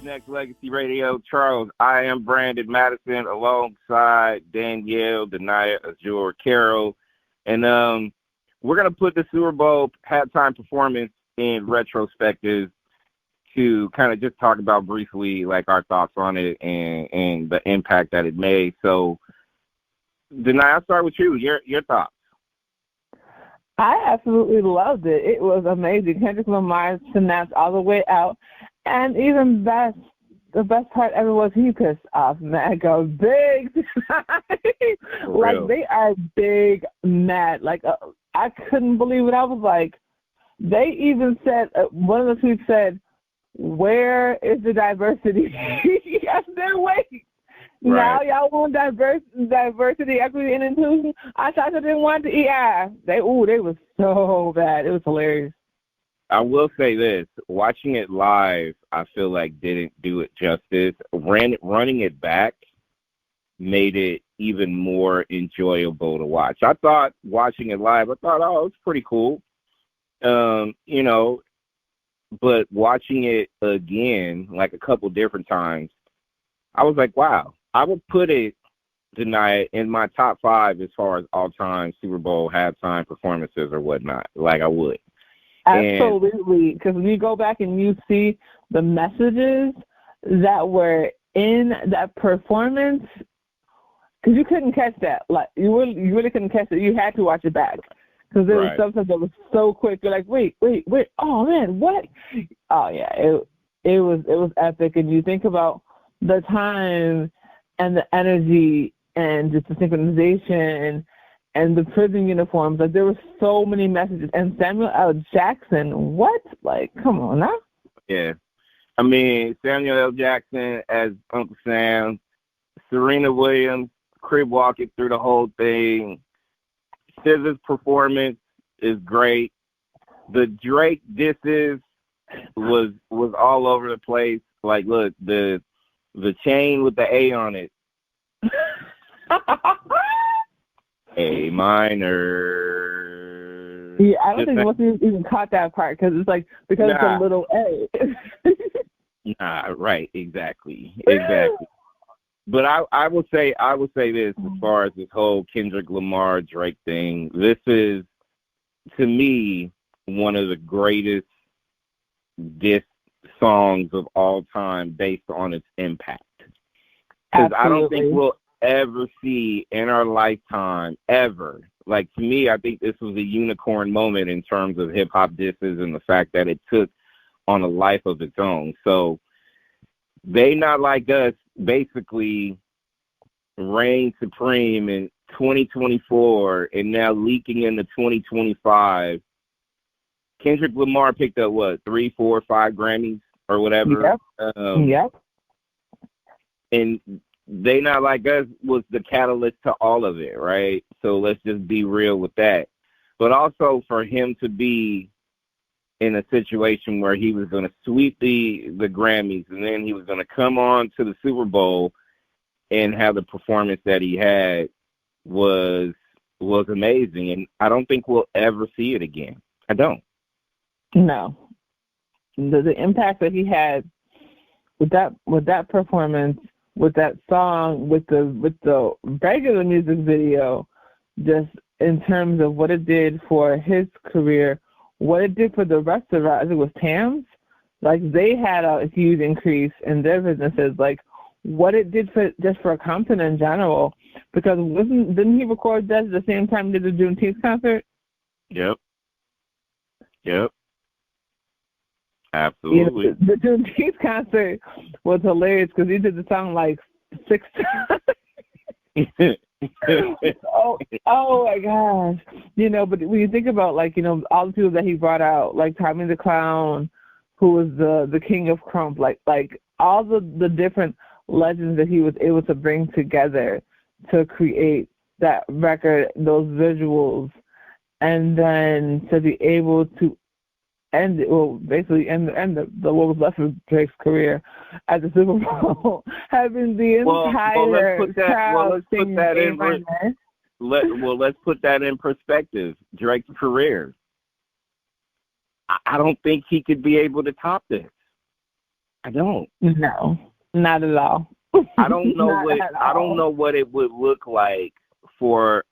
Nexxlegacy Radio. Charles, I am Brandon Madison alongside Danielle, Dani, Azure, Carol. And we're going to put the Super Bowl halftime performance in retrospective to kind of just talk about briefly like our thoughts on it and the impact that it made. So, Dani, I'll start with you. Your thoughts. I absolutely loved it. It was amazing. Kendrick Lamar snapped all the way out. And even the best part ever was he pissed off Mega big like, they are big mad. Like, I couldn't believe it. I was like, they even said, one of the tweets said, where is the diversity? Yes, they're waiting. Right. Now y'all want diversity, equity, and inclusion? I thought they didn't want the EI. They was so bad. It was hilarious. I will say this, watching it live, I feel like didn't do it justice. Running it back made it even more enjoyable to watch. I thought watching it live, oh, it's pretty cool. But watching it again, like a couple different times, I was like, wow. I would put it tonight in my top 5 as far as all-time Super Bowl halftime performances or whatnot. Like, I would. Absolutely, because when you go back and you see the messages that were in that performance, because you couldn't catch that. Like, you really couldn't catch it. You had to watch it back because there was something that was so quick. You're like, wait. Oh man, what? Oh yeah, it was epic. And you think about the time and the energy and just the synchronization and the prison uniforms. Like, there were so many messages. And Samuel L. Jackson, what? Like, come on now. Yeah. I mean, Samuel L. Jackson as Uncle Sam, Serena Williams, crib walking through the whole thing. SZA's performance is great. The Drake disses was all over the place. Like, look, the chain with the A on it. A minor. Yeah, I don't think most people even caught that part because it's it's a little A. Right, exactly. But I will say this as far as this whole Kendrick Lamar Drake thing. This is, to me, one of the greatest diss songs of all time based on its impact. Because I don't think we'll ever see in our lifetime, ever. Like, to me, I think this was a unicorn moment in terms of hip-hop disses and the fact that it took on a life of its own. So, They Not Like Us basically reigned supreme in 2024 and now leaking into 2025. Kendrick Lamar picked up, 3, 4, 5 Grammys or whatever? Yep. And They Not Like Us was the catalyst to all of it, right? So let's just be real with that. But also for him to be in a situation where he was going to sweep the Grammys and then he was going to come on to the Super Bowl and have the performance that he had was amazing. And I don't think we'll ever see it again. I don't. No. The impact that he had with that performance, with that song, with the regular music video, just in terms of what it did for his career, what it did for the rest of I think it was Tams, like, they had a huge increase in their businesses, like what it did for Compton in general, because didn't he record that at the same time he did the Juneteenth concert? Yep. Absolutely. The Juneteenth concert was hilarious because he did the song like 6 times. oh my gosh. But when you think about, like, all the people that he brought out, like Tommy the Clown, who was the king of crump, like all the different legends that he was able to bring together to create that record, those visuals, and then to be able to end the what was left of Drake's career at the Super Bowl, having the entire crowd singing let's put that in perspective. Drake's career. I don't think he could be able to top this. I don't. No, not at all. I don't know Not what at I don't all. know what it would look like for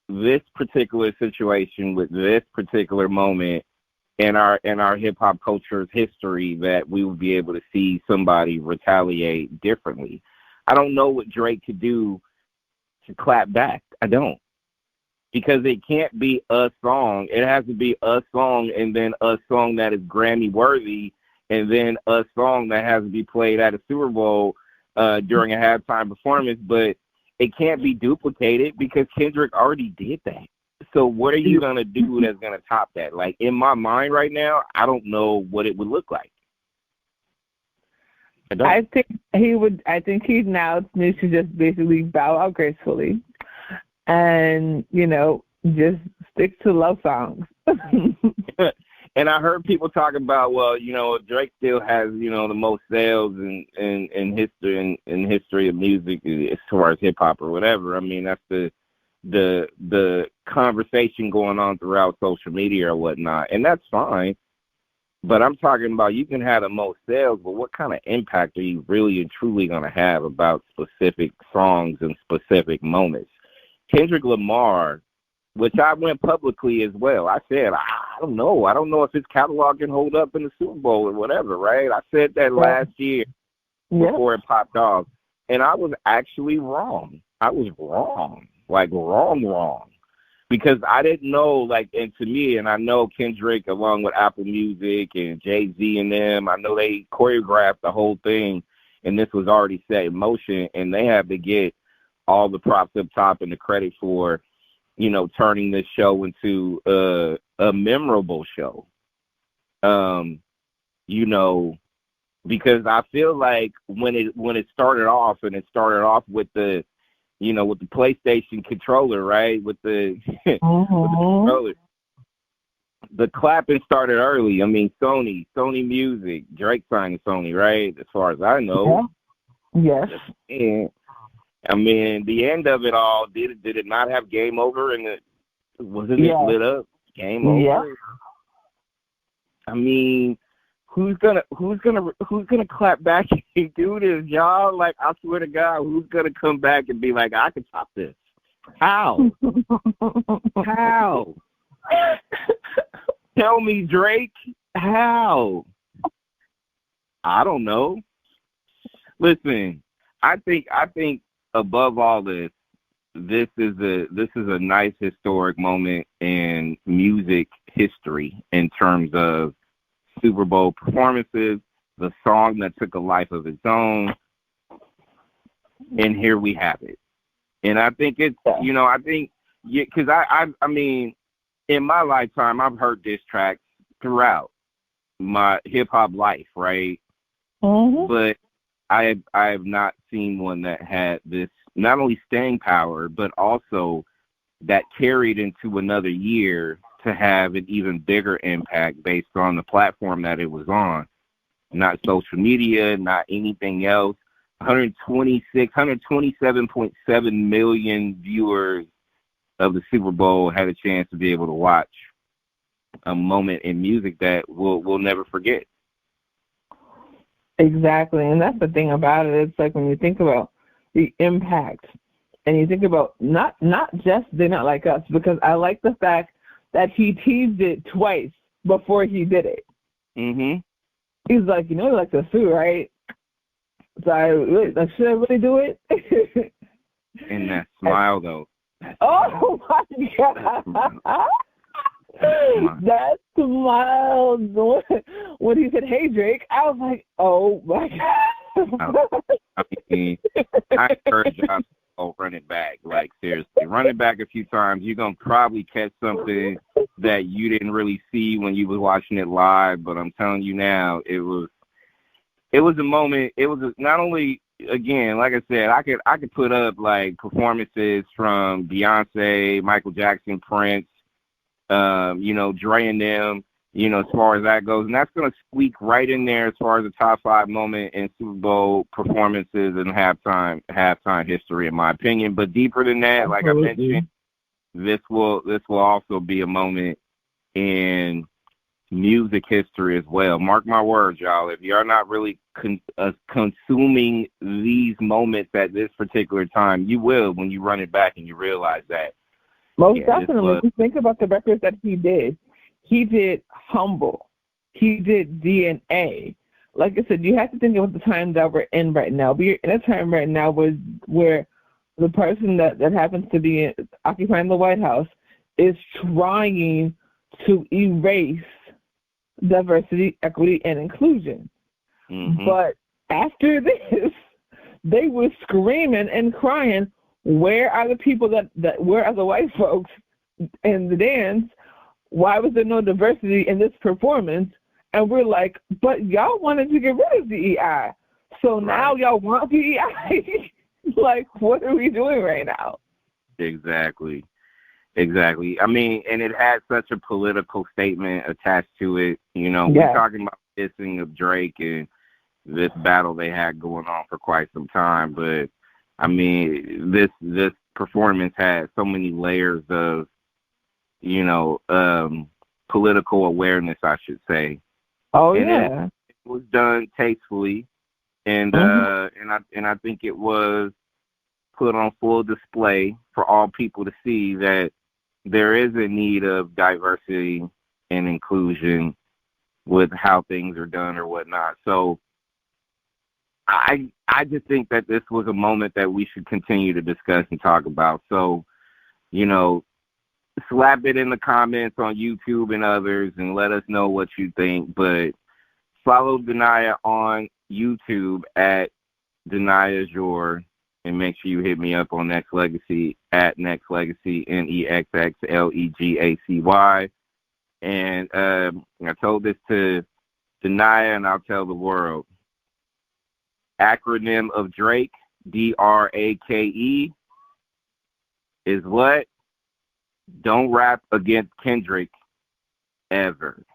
this particular situation with this particular moment in our hip hop culture's history that we would be able to see somebody retaliate differently. I don't know what Drake could do to clap back. I don't. Because it can't be a song. It has to be a song and then a song that is Grammy worthy and then a song that has to be played at a Super Bowl during a halftime performance, but it can't be duplicated because Kendrick already did that. So what are you going to do that's going to top that? Like, in my mind right now, I don't know what it would look like. I think he now needs to just basically bow out gracefully and, just stick to love songs. And I heard people talk about, well, Drake still has, the most sales in history of music as far as hip hop or whatever. I mean, that's the conversation going on throughout social media or whatnot, and that's fine. But I'm talking about you can have the most sales, but what kind of impact are you really and truly going to have about specific songs and specific moments? Kendrick Lamar, which I went publicly as well, I said, I don't know. I don't know if his catalog can hold up in the Super Bowl or whatever, right? I said that last year before it popped off, and I was actually wrong. I was wrong, like wrong. Because I didn't know, and to me, and I know Kendrick, along with Apple Music and Jay-Z and them, I know they choreographed the whole thing, and this was already set in motion, and they had to get all the props up top and the credit for, turning this show into a memorable show. Because I feel like when it started off, and it started off with the with the PlayStation controller, right? With the, with the controller. The clapping started early. I mean, Sony Music, Drake signed to Sony, right? As far as I know. Yeah. Yes. And, I mean, the end of it all, did it not have Game Over? And wasn't it lit up? Game Over? Yeah. I mean, who's gonna clap back and do this, y'all? Like, I swear to God, who's gonna come back and be like, I can top this? How? How? Tell me, Drake. How? I don't know. Listen, I think above all this is a nice historic moment in music history in terms of Super Bowl performances, the song that took a life of its own, and here we have it. And I think it's, because I mean, in my lifetime, I've heard diss tracks throughout my hip hop life, right? Mm-hmm. But I have not seen one that had this not only staying power, but also that carried into another year to have an even bigger impact based on the platform that it was on. Not social media, not anything else. 127.7 million viewers of the Super Bowl had a chance to be able to watch a moment in music that we'll never forget. Exactly, and that's the thing about it. It's like when you think about the impact, and you think about not just They're Not Like Us, because I like the fact that he teased it twice before he did it. Mm-hmm. He's like, you like the suit, right? So should I really do it? And that smile, though. Oh my God! That smile when he said, "Hey Drake," I was like, "Oh my God!" I mean, I encourage y'all to run it back. Like, seriously, run it back a few times. You're gonna probably catch something that you didn't really see when you was watching it live. But I'm telling you now, it was a moment. It was not only, again, like I said, I could put up like performances from Beyonce, Michael Jackson, Prince, Dre and them, as far as that goes. And that's going to squeak right in there as far as the top 5 moment in Super Bowl performances and halftime history, in my opinion. But deeper than that, like I mentioned, this will also be a moment in music history as well. Mark my words, y'all. If you're not really consuming these moments at this particular time, you will when you run it back and you realize that. Most definitely. Just think about the records that he did. He did Humble. He did DNA. Like I said, you have to think about the time that we're in right now. We're in a time right now where the person that happens to be occupying the White House is trying to erase diversity, equity, and inclusion. Mm-hmm. But after this, they were screaming and crying, where are the people where are the white folks in the dance? Why was there no diversity in this performance? And we're like, but y'all wanted to get rid of DEI. So now y'all want DEI? Like, what are we doing right now? Exactly. I mean, and it had such a political statement attached to it. You know, we're talking about dissing of Drake and this battle they had going on for quite some time. But, I mean, this performance had so many layers of, you know, political awareness, I should say. Oh, and yeah. It was done tastefully, and I think it was put on full display for all people to see that there is a need of diversity and inclusion with how things are done or whatnot. So I just think that this was a moment that we should continue to discuss and talk about. So, you know, slap it in the comments on YouTube and others and let us know what you think. But follow Dania on YouTube at Dania Jour, and make sure you hit me up on Nexxlegacy at Nexxlegacy, Nexxlegacy. And I told this to Dania, and I'll tell the world. Acronym of Drake, D.R.A.K.E, is what? Don't rap against Kendrick ever.